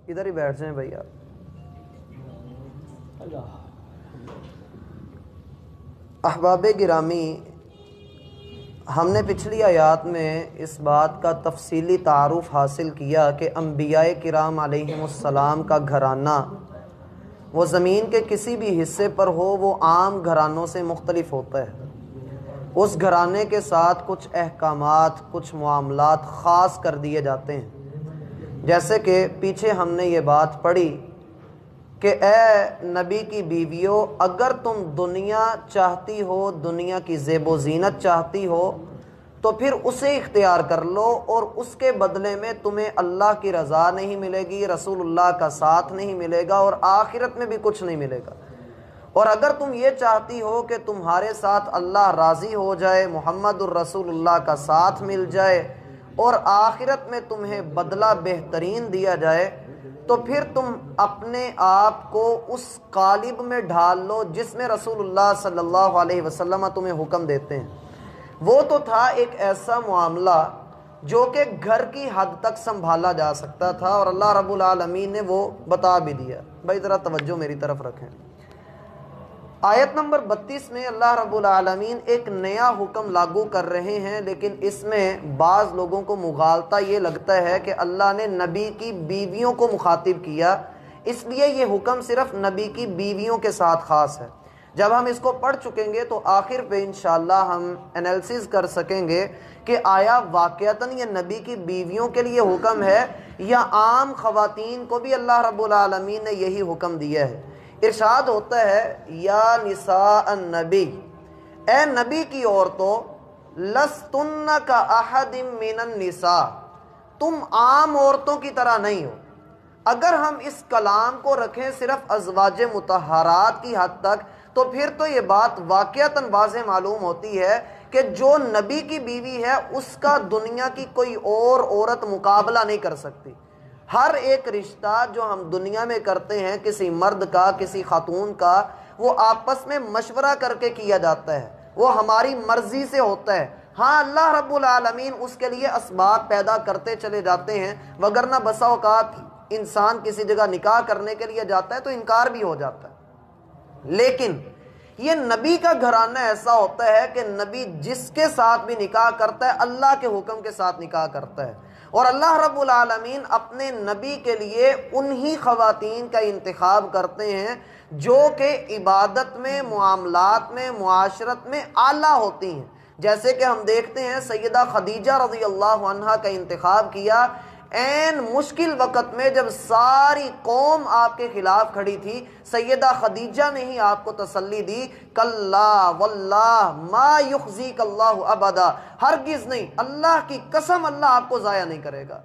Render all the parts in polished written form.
ادھر ہی بیٹھ جائیں بھائی آپ۔ احباب گرامی، ہم نے پچھلی آیات میں اس بات کا تفصیلی تعارف حاصل کیا کہ انبیاء کرام علیہم السلام کا گھرانہ وہ زمین کے کسی بھی حصے پر ہو، وہ عام گھرانوں سے مختلف ہوتا ہے۔ اس گھرانے کے ساتھ کچھ احکامات، کچھ معاملات خاص کر دیے جاتے ہیں، جیسے کہ پیچھے ہم نے یہ بات پڑھی کہ اے نبی کی بیویوں، اگر تم دنیا چاہتی ہو، دنیا کی زیب و زینت چاہتی ہو تو پھر اسے اختیار کر لو، اور اس کے بدلے میں تمہیں اللہ کی رضا نہیں ملے گی، رسول اللہ کا ساتھ نہیں ملے گا، اور آخرت میں بھی کچھ نہیں ملے گا۔ اور اگر تم یہ چاہتی ہو کہ تمہارے ساتھ اللہ راضی ہو جائے، محمد الرسول اللہ کا ساتھ مل جائے، اور آخرت میں تمہیں بدلہ بہترین دیا جائے، تو پھر تم اپنے آپ کو اس قالب میں ڈھال لو جس میں رسول اللہ صلی اللہ علیہ وسلم تمہیں حکم دیتے ہیں۔ وہ تو تھا ایک ایسا معاملہ جو کہ گھر کی حد تک سنبھالا جا سکتا تھا، اور اللہ رب العالمین نے وہ بتا بھی دیا۔ بھائی ذرا توجہ میری طرف رکھیں۔ آیت نمبر 32 میں اللہ رب العالمین ایک نیا حکم لاگو کر رہے ہیں، لیکن اس میں بعض لوگوں کو مغالطہ یہ لگتا ہے کہ اللہ نے نبی کی بیویوں کو مخاطب کیا، اس لیے یہ حکم صرف نبی کی بیویوں کے ساتھ خاص ہے۔ جب ہم اس کو پڑھ چکیں گے تو آخر پہ انشاءاللہ ہم انالیسز کر سکیں گے کہ آیا واقعتاً یہ نبی کی بیویوں کے لیے حکم ہے یا عام خواتین کو بھی اللہ رب العالمین نے یہی حکم دیا ہے۔ ارشاد ہوتا ہے یا نساء النبی، اے نبی کی عورتوں، لستن کا احد من النساء، تم عام عورتوں کی طرح نہیں ہو۔ اگر ہم اس کلام کو رکھیں صرف ازواج مطہرات کی حد تک تو پھر تو یہ بات واقعتاً واضح معلوم ہوتی ہے کہ جو نبی کی بیوی ہے اس کا دنیا کی کوئی اور عورت مقابلہ نہیں کر سکتی۔ ہر ایک رشتہ جو ہم دنیا میں کرتے ہیں، کسی مرد کا، کسی خاتون کا، وہ آپس میں مشورہ کر کے کیا جاتا ہے، وہ ہماری مرضی سے ہوتا ہے۔ ہاں اللہ رب العالمین اس کے لیے اسباب پیدا کرتے چلے جاتے ہیں، وگرنہ بسا اوقات انسان کسی جگہ نکاح کرنے کے لیے جاتا ہے تو انکار بھی ہو جاتا ہے۔ لیکن یہ نبی کا گھرانہ ایسا ہوتا ہے کہ نبی جس کے ساتھ بھی نکاح کرتا ہے اللہ کے حکم کے ساتھ نکاح کرتا ہے، اور اللہ رب العالمین اپنے نبی کے لیے انہی خواتین کا انتخاب کرتے ہیں جو کہ عبادت میں، معاملات میں، معاشرت میں اعلیٰ ہوتی ہیں۔ جیسے کہ ہم دیکھتے ہیں سیدہ خدیجہ رضی اللہ عنہا کا انتخاب کیا عین مشکل وقت میں، جب ساری قوم آپ کے خلاف کھڑی تھی، سیدہ خدیجہ نے ہی آپ کو تسلی دی، کلا واللہ ما یخزیک اللہ ابدا، ہرگز نہیں، اللہ کی قسم اللہ آپ کو ضائع نہیں کرے گا،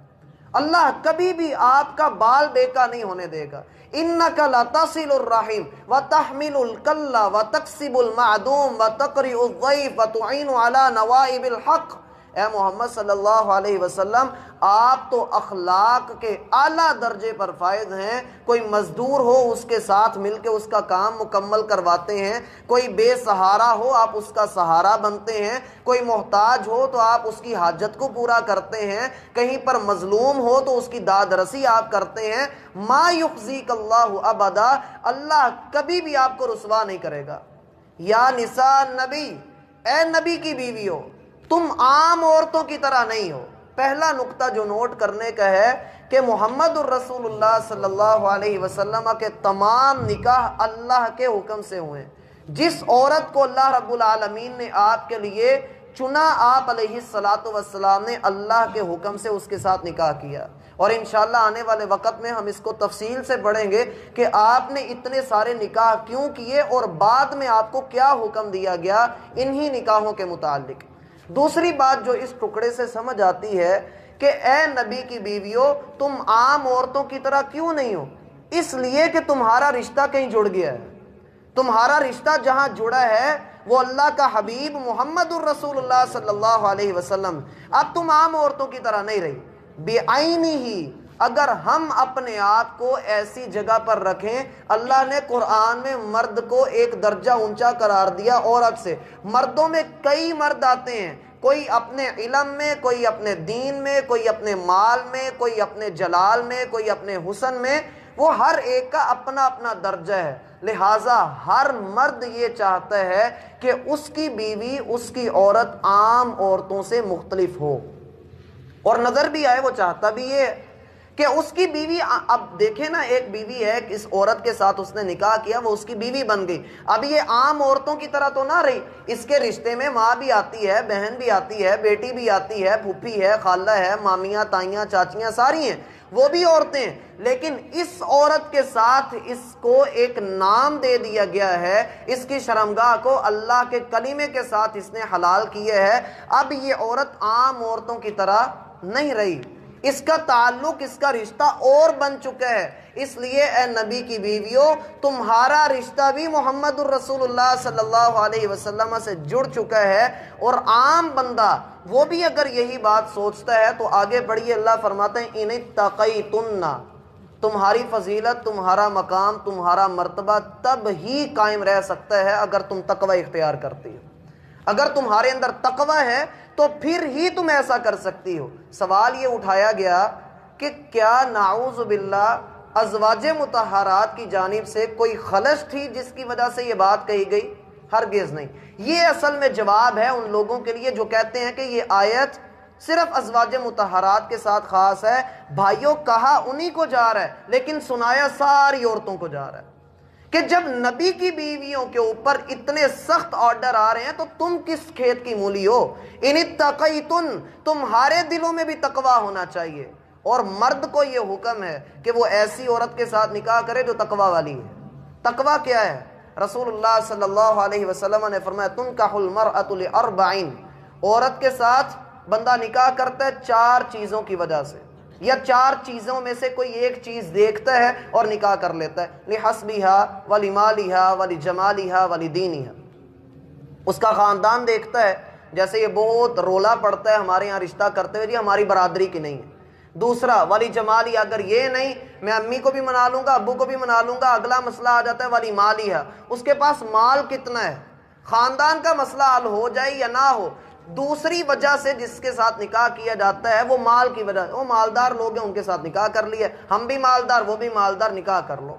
اللہ کبھی بھی آپ کا بال بیکا نہیں ہونے دے گا۔ انک لتصل الرحم وتحمل الکل وتکسب المعدوم وتقرئ الضیف وتعین علی نوائب الحق۔ اے محمد صلی اللہ علیہ وسلم، آپ تو اخلاق کے اعلیٰ درجے پر فائز ہیں۔ کوئی مزدور ہو اس کے ساتھ مل کے اس کا کام مکمل کرواتے ہیں، کوئی بے سہارا ہو آپ اس کا سہارا بنتے ہیں، کوئی محتاج ہو تو آپ اس کی حاجت کو پورا کرتے ہیں، کہیں پر مظلوم ہو تو اس کی داد رسی آپ کرتے ہیں۔ ما یخزیک اللہ ابدا، اللہ کبھی بھی آپ کو رسوا نہیں کرے گا۔ یا نساء نبی، اے نبی کی بیویوں، تم عام عورتوں کی طرح نہیں ہو۔ پہلا نقطہ جو نوٹ کرنے کا ہے کہ محمد الرسول اللہ صلی اللہ علیہ وسلم کے تمام نکاح اللہ کے حکم سے ہوئے۔ جس عورت کو اللہ رب العالمین نے آپ کے لیے چنا، آپ علیہ الصلاۃ والسلام نے اللہ کے حکم سے اس کے ساتھ نکاح کیا، اور انشاءاللہ آنے والے وقت میں ہم اس کو تفصیل سے پڑھیں گے کہ آپ نے اتنے سارے نکاح کیوں کیے اور بعد میں آپ کو کیا حکم دیا گیا انہی نکاحوں کے متعلق۔ دوسری بات جو اس ٹکڑے سے سمجھ آتی ہے کہ اے نبی کی بیویوں، تم عام عورتوں کی طرح کیوں نہیں ہو؟ اس لیے کہ تمہارا رشتہ کہیں جڑ گیا ہے، تمہارا رشتہ جہاں جڑا ہے وہ اللہ کا حبیب محمد الرسول اللہ صلی اللہ علیہ وسلم۔ اب تم عام عورتوں کی طرح نہیں رہی۔ بعینہ، اگر ہم اپنے آپ کو ایسی جگہ پر رکھیں، اللہ نے قرآن میں مرد کو ایک درجہ اونچا قرار دیا عورت سے۔ مردوں میں کئی مرد آتے ہیں، کوئی اپنے علم میں، کوئی اپنے دین میں، کوئی اپنے مال میں، کوئی اپنے جلال میں، کوئی اپنے حسن میں، وہ ہر ایک کا اپنا اپنا درجہ ہے۔ لہٰذا ہر مرد یہ چاہتا ہے کہ اس کی بیوی، اس کی عورت عام عورتوں سے مختلف ہو، اور نظر بھی آئے، وہ چاہتا بھی یہ ہے کہ اس کی بیوی، اب دیکھیں نا، ایک بیوی ہے، اس عورت کے ساتھ اس نے نکاح کیا، وہ اس کی بیوی بن گئی، اب یہ عام عورتوں کی طرح تو نہ رہی، اس کے رشتے میں ماں بھی آتی ہے، بہن بھی آتی ہے، بیٹی بھی آتی ہے، پھوپھی ہے، خالہ ہے، مامیاں، تائیاں، چاچیاں ساری ہیں، وہ بھی عورتیں ہیں، لیکن اس عورت کے ساتھ اس کو ایک نام دے دیا گیا ہے، اس کی شرمگاہ کو اللہ کے کلمے کے ساتھ اس نے حلال کیے ہے۔ اب یہ عورت عام عورتوں کی طرح نہیں رہی، اس کا تعلق، اس کا رشتہ اور بن چکا ہے۔ اس لیے اے نبی کی بیویوں، تمہارا رشتہ بھی محمد الرسول اللہ صلی اللہ علیہ وسلم سے جڑ چکا ہے، اور عام بندہ وہ بھی اگر یہی بات سوچتا ہے تو آگے بڑھیے، اللہ فرماتے ہیں ان اتقیتن، تمہاری فضیلت، تمہارا مقام، تمہارا مرتبہ تب ہی قائم رہ سکتا ہے اگر تم تقوی اختیار کرتی ہو۔ اگر تمہارے اندر تقوی ہے تو پھر ہی تم ایسا کر سکتی ہو۔ سوال یہ اٹھایا گیا کہ کیا نعوذ باللہ ازواج مطہرات کی جانب سے کوئی خلش تھی جس کی وجہ سے یہ بات کہی گئی؟ ہرگز نہیں۔ یہ اصل میں جواب ہے ان لوگوں کے لیے جو کہتے ہیں کہ یہ آیت صرف ازواج مطہرات کے ساتھ خاص ہے۔ بھائیوں، کہا انہی کو جا رہا ہے لیکن سنایا ساری عورتوں کو جا رہا ہے کہ جب نبی کی بیویوں کے اوپر اتنے سخت آرڈر آ رہے ہیں تو تم کس کھیت کی مولی ہو؟ ان اتقیتن، تمہارے دلوں میں بھی تقوی ہونا چاہیے، اور مرد کو یہ حکم ہے کہ وہ ایسی عورت کے ساتھ نکاح کرے جو تقوی والی ہے۔ تقوی کیا ہے؟ رسول اللہ صلی اللہ علیہ وسلم نے فرمایا تنکح المرأة لأربع، عورت کے ساتھ بندہ نکاح کرتا ہے 4 چیزوں کی وجہ سے، یا 4 چیزوں میں سے کوئی ایک چیز دیکھتا ہے اور نکاح کر لیتا ہے۔ لحسبها ولمالها ولجمالها ولدینها، اس کا خاندان دیکھتا ہے، جیسے یہ بہت رولا پڑتا ہے ہمارے ہاں رشتہ کرتے ہوئے، جی ہماری برادری کی نہیں ہے۔ دوسرا ولی جمالی، اگر یہ نہیں، میں امی کو بھی منا لوں گا، ابو کو بھی منا لوں گا۔ اگلا مسئلہ آ جاتا ہے ولی مالی ہے، اس کے پاس مال کتنا ہے، خاندان کا مسئلہ حل ہو جائے یا نہ ہو۔ دوسری وجہ سے جس کے ساتھ نکاح کیا جاتا ہے وہ مال کی وجہ، وہ مالدار لوگ ہیں ان کے ساتھ نکاح کر لیا، ہم بھی مالدار وہ بھی مالدار، نکاح کر لو۔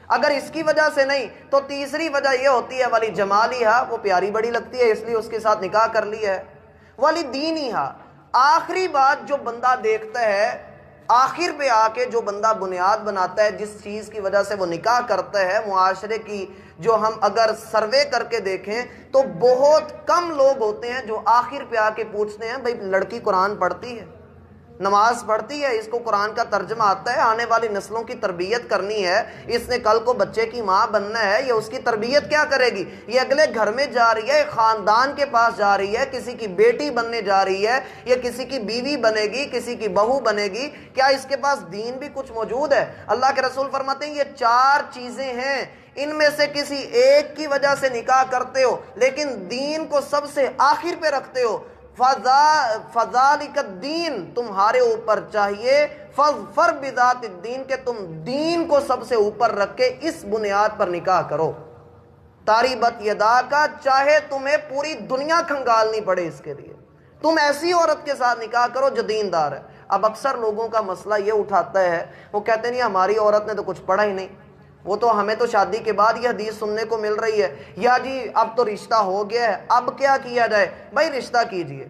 اگر اس کی وجہ سے نہیں تو تیسری وجہ یہ ہوتی ہے ولی جمالیہا، وہ پیاری بڑی لگتی ہے اس لیے اس کے ساتھ نکاح کر لیا ہے۔ ولی دینیہا، آخری بات جو بندہ دیکھتا ہے، آخر پہ آ کے جو بندہ بنیاد بناتا ہے جس چیز کی وجہ سے وہ نکاح کرتا ہے، معاشرے کی جو ہم اگر سروے کر کے دیکھیں تو بہت کم لوگ ہوتے ہیں جو آخر پہ آ کے پوچھتے ہیں بھئی لڑکی قرآن پڑھتی ہے، نماز پڑھتی ہے، اس کو قرآن کا ترجمہ آتا ہے، آنے والی نسلوں کی تربیت کرنی ہے، اس نے کل کو بچے کی ماں بننا ہے، یہ اس کی تربیت کیا کرے گی؟ یہ اگلے گھر میں جا رہی ہے، خاندان کے پاس جا رہی ہے، کسی کی بیٹی بننے جا رہی ہے، یا کسی کی بیوی بنے گی، کسی کی بہو بنے گی، کیا اس کے پاس دین بھی کچھ موجود ہے؟ اللہ کے رسول فرماتے ہیں یہ 4 چیزیں ہیں، ان میں سے کسی ایک کی وجہ سے نکاح کرتے ہو لیکن دین کو سب سے آخر پہ رکھتے ہو، فذالک الدین، تمہارے اوپر چاہیے فظفر بذات الدین، کہ تم دین کو سب سے اوپر رکھ کے اس بنیاد پر نکاح کرو۔ تاریبت یدا کا، چاہے تمہیں پوری دنیا کھنگالنی پڑے اس کے لیے، تم ایسی عورت کے ساتھ نکاح کرو جو دیندار ہے۔ اب اکثر لوگوں کا مسئلہ یہ اٹھاتا ہے، وہ کہتے نہیں ہماری عورت نے تو کچھ پڑھا ہی نہیں، وہ تو ہمیں تو شادی کے بعد یہ حدیث سننے کو مل رہی ہے، یا جی اب تو رشتہ ہو گیا ہے اب کیا کیا جائے؟ بھائی رشتہ کیجئے،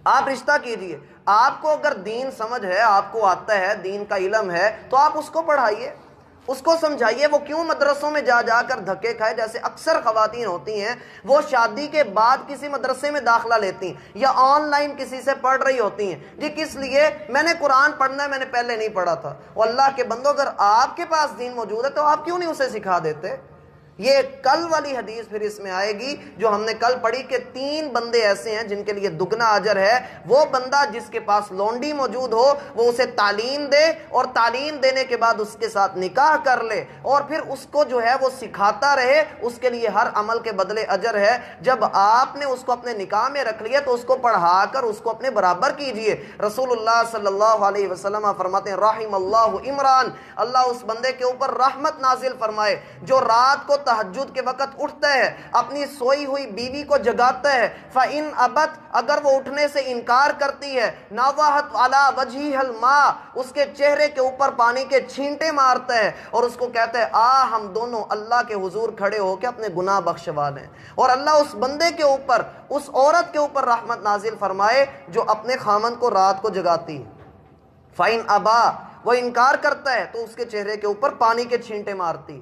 آپ رشتہ کیجئے، آپ کو اگر دین سمجھ ہے، آپ کو آتا ہے، دین کا علم ہے، تو آپ اس کو پڑھائیے، اس کو سمجھائیے۔ وہ کیوں مدرسوں میں جا جا کر دھکے کھائے؟ جیسے اکثر خواتین ہوتی ہیں وہ شادی کے بعد کسی مدرسے میں داخلہ لیتی ہیں یا آن لائن کسی سے پڑھ رہی ہوتی ہیں، جی کس لیے؟ میں نے قرآن پڑھنا ہے، میں نے پہلے نہیں پڑھا تھا۔ وہ اللہ کے بندو، اگر آپ کے پاس دین موجود ہے تو آپ کیوں نہیں اسے سکھا دیتے؟ یہ کل والی حدیث پھر اس میں آئے گی جو ہم نے کل پڑھی کہ 3 بندے ایسے ہیں جن کے لیے دگنا اجر ہے۔ وہ بندہ جس کے پاس لونڈی موجود ہو، وہ اسے تعلیم دے، اور تعلیم دینے کے بعد اس کے ساتھ نکاح کر لے، اور پھر اس کو جو ہے وہ سکھاتا رہے، اس کے لیے ہر عمل کے بدلے اجر ہے۔ جب آپ نے اس کو اپنے نکاح میں رکھ لیا تو اس کو پڑھا کر اس کو اپنے برابر کیجئے۔ رسول اللہ صلی اللہ علیہ وسلم فرماتے ہیں رحم اللہ عمران، اللہ اس بندے کے اوپر رحمت نازل فرمائے جو رات کو تہجد کے وقت اٹھتا ہے، اپنی سوئی ہوئی بیوی کو جگاتا ہے، فَإِنْ أَبَتْ اگر وہ اٹھنے سے انکار کرتی ہے، نَوَحَتْ عَلَى وَجْهِهَا الْمَاء اس کے چہرے کے اوپر پانی کے چھینٹے مارتا ہے اور اس کو کہتا ہے ہم دونوں اللہ کے حضور کھڑے ہو کے اپنے گناہ بخشوا لیں، اور اللہ اس بندے کے اوپر، اس عورت کے اوپر رحمت نازل فرمائے جو اپنے خامند کو رات کو جگاتی ہے۔ فَإِنْ أَبَا وہ انکار کرتا ہے تو اس کے چہرے کے اوپر پانی کے چھینٹے مارتی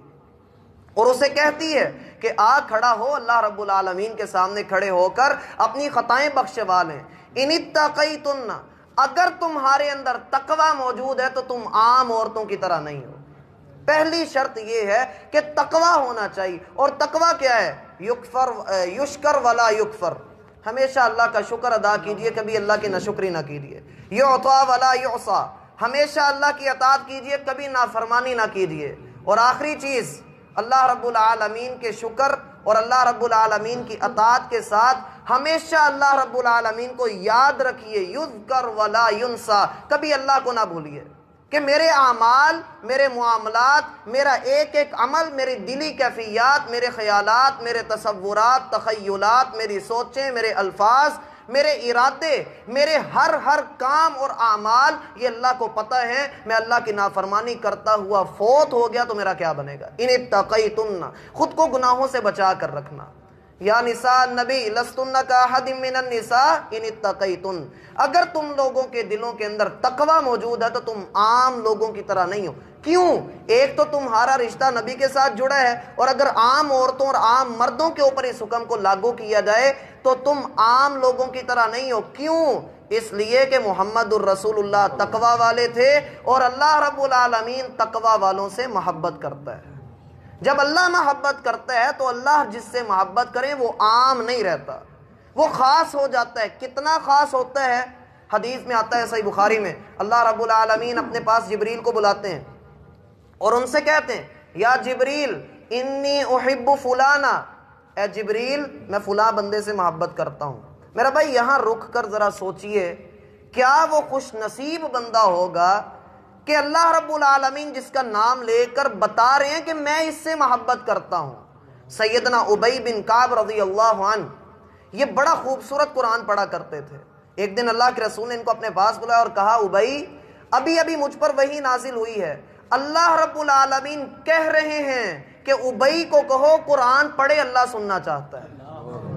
اور اسے کہتی ہے کہ کھڑا ہو، اللہ رب العالمین کے سامنے کھڑے ہو کر اپنی خطائیں بخشوا لیں۔ اِنِ اتَّقَیْتُنَّ اگر تمہارے اندر تقوی موجود ہے تو تم عام عورتوں کی طرح نہیں ہو۔ پہلی شرط یہ ہے کہ تقوی ہونا چاہیے، اور تقوی کیا ہے؟ یشکر ولا یکفر، ہمیشہ اللہ کا شکر ادا کیجئے، کبھی اللہ کی ناشکری نہ کیجئے۔ یعطا ولا یعصا، ہمیشہ اللہ کی اطاعت کیجئے، کبھی نافرمانی نہ کیجئے۔ اور آخری چیز، اللہ رب العالمین کے شکر اور اللہ رب العالمین کی اطاعت کے ساتھ ہمیشہ اللہ رب العالمین کو یاد رکھیے، یذکر ولا ینسا، کبھی اللہ کو نہ بھولیے کہ میرے اعمال، میرے معاملات، میرا ایک ایک عمل، میری دلی کیفیات، میرے خیالات، میرے تصورات، تخیلات، میری سوچیں، میرے الفاظ، میرے ارادے، میرے ہر کام اور اعمال یہ اللہ کو پتہ ہے۔ میں اللہ کی نافرمانی کرتا ہوا فوت ہو گیا تو میرا کیا بنے گا؟ ان اتقیتن، خود کو گناہوں سے بچا کر رکھنا۔ یا نساء النبی لستن کاحد من النساء ان اتقیتن، اگر تم لوگوں کے دلوں کے اندر تقوی موجود ہے تو تم عام لوگوں کی طرح نہیں ہو۔ کیوں؟ ایک تو تمہارا رشتہ نبی کے ساتھ جڑا ہے، اور اگر عام عورتوں اور عام مردوں کے اوپر اس حکم کو لاگو کیا جائے تو تم عام لوگوں کی طرح نہیں ہو۔ کیوں؟ اس لیے کہ محمد الرسول اللہ تقوی والے تھے، اور اللہ رب العالمین تقوی والوں سے محبت کرتا ہے۔ جب اللہ محبت کرتا ہے تو اللہ جس سے محبت کرے وہ عام نہیں رہتا، وہ خاص ہو جاتا ہے۔ کتنا خاص ہوتا ہے؟ حدیث میں آتا ہے صحیح بخاری میں، اللہ رب العالمین اپنے پاس جبریل کو بلاتے ہیں اور ان سے کہتے ہیں یا جبریل انی احب فلانا، اے جبریل میں فلاں بندے سے محبت کرتا ہوں۔ میرا بھائی یہاں رک کر ذرا سوچئے، کیا وہ خوش نصیب بندہ ہوگا کہ اللہ رب العالمین جس کا نام لے کر بتا رہے ہیں کہ میں اس سے محبت کرتا ہوں۔ سیدنا ابی بن کعب رضی اللہ عنہ یہ بڑا خوبصورت قرآن پڑھا کرتے تھے۔ ایک دن اللہ کے رسول نے ان کو اپنے پاس بلایا اور کہا ابی ابھی مجھ پر وحی نازل ہوئی ہے، اللہ رب العالمین کہہ رہے ہیں کہ ابی کو کہو قرآن پڑھے، اللہ سننا چاہتا ہے،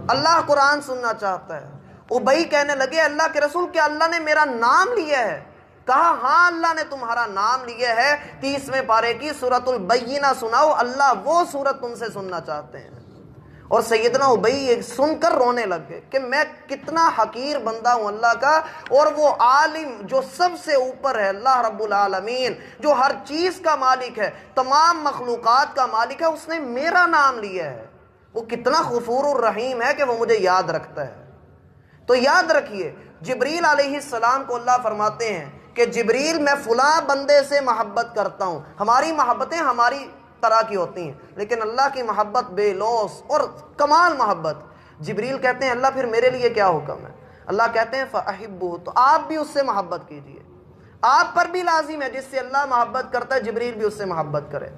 اللہ قرآن سننا چاہتا ہے۔ ابی کہنے لگے اللہ کے رسول کیا اللہ نے میرا نام لیا ہے؟ کہا ہاں اللہ نے تمہارا نام لیا ہے، 30ویں پارے کی سورۃ البینہ سناؤ، اللہ وہ سورت تم سے سننا چاہتے ہیں۔ اور سیدنا ابی سن کر رونے لگ گئے کہ میں کتنا حقیر بندہ ہوں اللہ کا، اور وہ عالم جو سب سے اوپر ہے، اللہ رب العالمین جو ہر چیز کا مالک ہے، تمام مخلوقات کا مالک ہے، اس نے میرا نام لیا ہے۔ وہ کتنا غفور الرحیم ہے کہ وہ مجھے یاد رکھتا ہے۔ تو یاد رکھیے جبریل علیہ السلام کو اللہ فرماتے ہیں کہ جبریل میں فلاں بندے سے محبت کرتا ہوں۔ ہماری محبتیں ہماری طرح کی ہوتی ہیں، لیکن اللہ کی محبت بے لوث اور کمال محبت۔ جبریل کہتے ہیں اللہ پھر میرے لیے کیا حکم ہے؟ اللہ کہتے ہیں فَأَحِبُّهُ، تو آپ بھی اس سے محبت کیجئے۔ آپ پر بھی لازم ہے جس سے اللہ محبت کرتا ہے جبریل بھی اس سے محبت کرے۔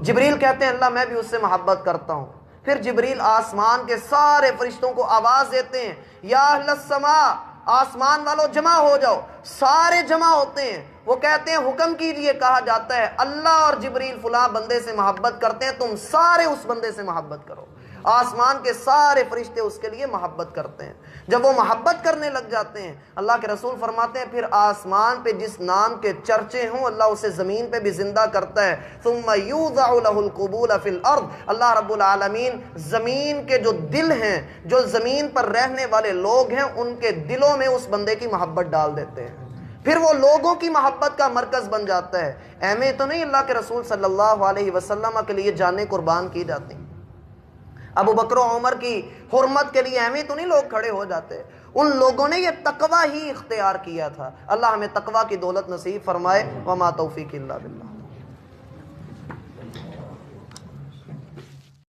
جبریل کہتے ہیں اللہ میں بھی اس سے محبت کرتا ہوں۔ پھر جبریل آسمان کے سارے فرشتوں کو آواز دیتے ہیں یا اہل السماء، آسمان والوں جمع ہو جاؤ۔ سارے جمع ہوتے ہیں، وہ کہتے ہیں حکم کیجئے، کہا جاتا ہے اللہ اور جبریل فلاں بندے سے محبت کرتے ہیں، تم سارے اس بندے سے محبت کرو۔ آسمان کے سارے فرشتے اس کے لیے محبت کرتے ہیں۔ جب وہ محبت کرنے لگ جاتے ہیں، اللہ کے رسول فرماتے ہیں پھر آسمان پہ جس نام کے چرچے ہوں اللہ اسے زمین پہ بھی زندہ کرتا ہے۔ ثم یوضع له القبول فی الارض، اللہ رب العالمین زمین کے جو دل ہیں، جو زمین پر رہنے والے لوگ ہیں، ان کے دلوں میں اس بندے کی محبت ڈال دیتے ہیں۔ پھر وہ لوگوں کی محبت کا مرکز بن جاتا ہے۔ ایویں تو نہیں اللہ کے رسول صلی اللہ علیہ وسلم کے لیے جانیں قربان کی جاتی، ابو بکر و عمر کی حرمت کے لیے ایویں تو نہیں لوگ کھڑے ہو جاتے۔ ان لوگوں نے یہ تقوی ہی اختیار کیا تھا۔ اللہ ہمیں تقوی کی دولت نصیب فرمائے۔ وما توفیق الا باللہ۔